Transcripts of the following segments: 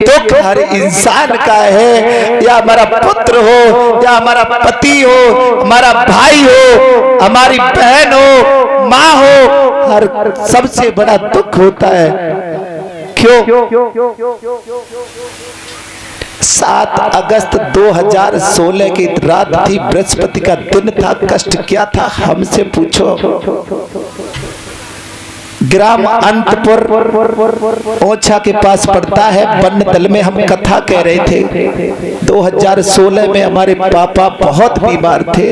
दुख हर इंसान का है, या हमारा पुत्र हो, या हमारा पति हो, हमारा भाई हो, हमारी बहन हो, माँ हो, हर सबसे बड़ा दुख होता है। क्यों? 7 अगस्त 2016 की रात थी, बृहस्पति का दिन था। कष्ट क्या था हमसे पूछो। ग्राम अंतपुर ओछा के पास पड़ता है, बनतल में हम कथा कह रहे थे। 2016 में हमारे पापा बहुत बीमार थे,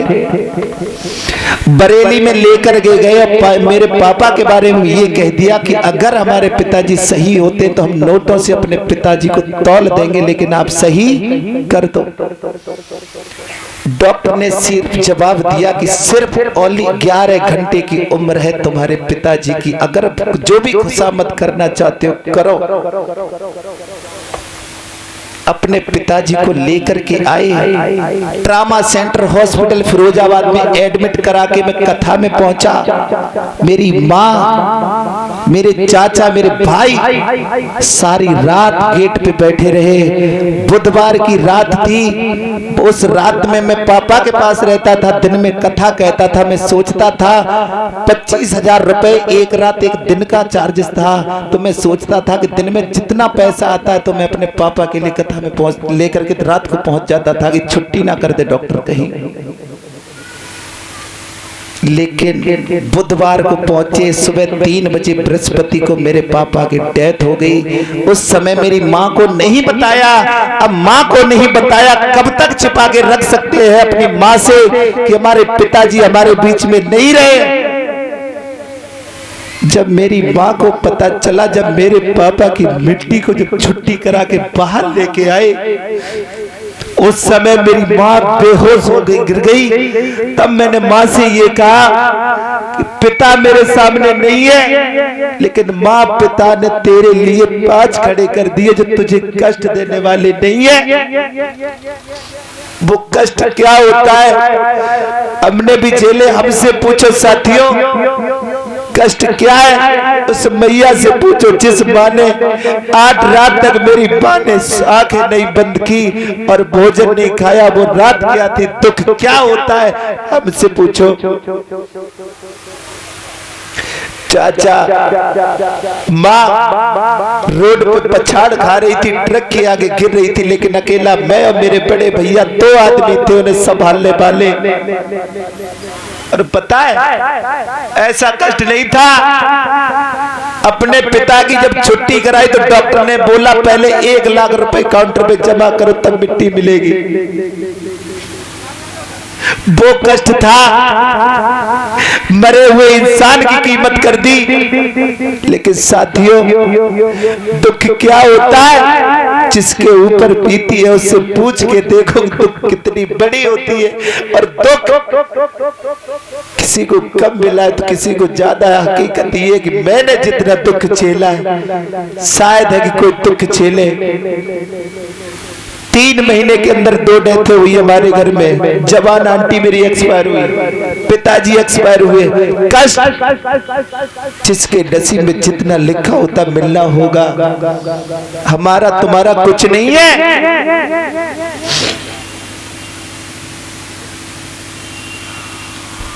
बरेली में लेकर गए। मेरे पापा के बारे में ये कह दिया कि अगर हमारे पिताजी सही होते तो हम नोटों से अपने पिताजी को तौल देंगे, लेकिन आप सही कर दो। डॉक्टर ने सिर्फ जवाब दिया कि सिर्फ ओनली 11 घंटे की उम्र है तुम्हारे पिताजी की, अगर जो भी खुशामद करना चाहते हो करो। अपने पिताजी को लेकर के आए, ट्रामा सेंटर हॉस्पिटल फिरोजाबाद में एडमिट करा के मैं कथा में पहुंचा। मेरी माँ, मेरे चाचा, मेरे भाई सारी रात गेट पे बैठे रहे। बुधवार की रात थी, उस रात में मैं पापा के पास रहता था, दिन में कथा कहता था। मैं सोचता था 25,000 रुपए एक रात एक दिन का चार्जेस था, तो मैं सोचता था कि दिन में जितना पैसा आता है तो मैं अपने पापा के लिए कथा में पहुंच लेकर के रात को पहुंच जाता था कि छुट्टी ना कर दे डॉक्टर कहीं। लेकिन बुधवार को पहुंचे, सुबह 3 बजे बृहस्पति को मेरे पापा की डेथ हो गई। उस समय मेरी माँ को नहीं बताया। अब माँ को नहीं बताया, कब तक छिपा के रख सकते हैं अपनी माँ से कि हमारे पिताजी हमारे बीच में नहीं रहे। जब मेरी माँ को पता चला, जब मेरे पापा की मिट्टी को जब छुट्टी करा के बाहर लेके आए, उस समय मेरी माँ बेहोश हो गई, गिर गई। तब मैंने माँ से ये कहा कि पिता मेरे सामने नहीं है, लेकिन माँ पिता ने तेरे लिए 5 खड़े कर दिए जो तुझे कष्ट देने वाले नहीं है। वो कष्ट क्या होता है हमने भी झेले। हमसे पूछो साथियों, कष्ट क्या है? उस मैया से पूछो जिस माँ ने 8 रात तक मेरी माँ ने आंखें नहीं बंद की और भोजन नहीं खाया, वो रात क्या थी? दुख क्या होता है हमसे पूछो। चाचा, माँ रोड पर पछाड़ खा रही थी, ट्रक के आगे गिर रही थी, लेकिन अकेला मैं और मेरे बड़े भैया 2 आदमी थे उन्हें संभालने वाले। और पता है ऐसा कष्ट नहीं था। अपने पिता की जब छुट्टी कराई तो डॉक्टर ने बोला पहले 1 लाख रुपए काउंटर पे जमा करो तब मिट्टी मिलेगी। वो कष्ट था, मरे हुए इंसान की कीमत कर दी। लेकिन साथियों, दुख क्या होता है? जिसके ऊपर बीती है उससे पूछ के देखो दुख कितनी बड़ी होती है। और दुख किसी को कम मिला है तो किसी को ज्यादा। हकीकत ये है कि मैंने जितना दुख झेला है शायद है कि कोई दुख झेले। 3 महीने के अंदर 2 डेथ हुई हमारे घर में। जवान आंटी मेरी एक्सपायर हुई, पिताजी एक्सपायर हुए। कष्ट जिसके नसीब में जितना लिखा होता मिलना होगा। हमारा तुम्हारा कुछ नहीं है।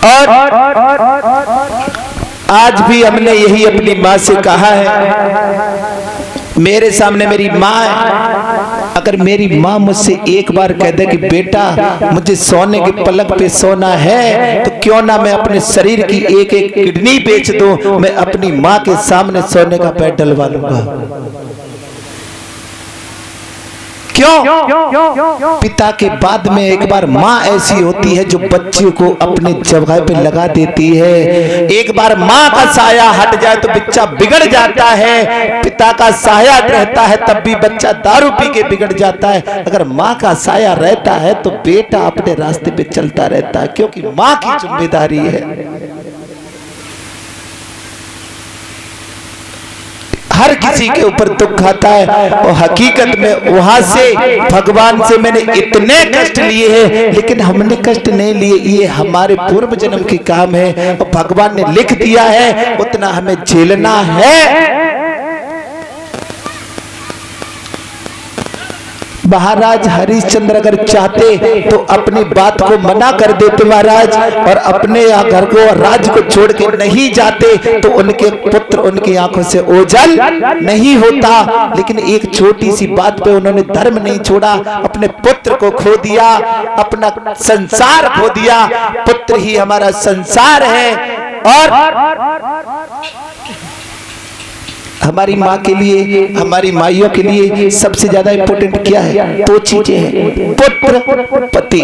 और आज भी हमने यही अपनी माँ से कहा है। मेरे सामने मेरी माँ है, अगर मेरी माँ मुझसे एक बार कह दे कि बेटा मुझे सोने के पलंग पे सोना है, तो क्यों ना मैं अपने शरीर की एक एक किडनी बेच दूं, मैं अपनी माँ के सामने सोने का बेड डलवा लूंगा। क्यों? पिता के बाद में एक बार माँ ऐसी होती है जो बच्चे को अपने जगह पे लगा देती है। एक बार माँ का साया हट जाए तो बच्चा बिगड़ जाता है। पिता का साया रहता है तब भी बच्चा दारू पी के बिगड़ जाता है। अगर माँ का साया रहता है तो बेटा अपने रास्ते पे चलता रहता है, क्योंकि माँ की जिम्मेदारी है। हर किसी के ऊपर दुख आता है और हकीकत में वहां से भगवान से मैंने इतने कष्ट लिए हैं, लेकिन हमने कष्ट नहीं लिए, ये हमारे पूर्व जन्म के काम है और भगवान ने लिख दिया है उतना हमें झेलना है। महाराज हरिश्चंद्र अगर चाहते तो अपनी बात को मना कर देते महाराज, और अपने घर को राज्य को छोड़ के नहीं जाते तो उनके पुत्र उनकी आंखों से ओझल नहीं होता। लेकिन एक छोटी सी बात पे उन्होंने धर्म नहीं छोड़ा, अपने पुत्र को खो दिया, अपना संसार खो दिया। पुत्र ही हमारा संसार है। और हमारी माँ के लिए, हमारी माइयों के लिए सबसे ज्यादा इंपॉर्टेंट क्या है? दो चीजें हैं, पुत्र पति।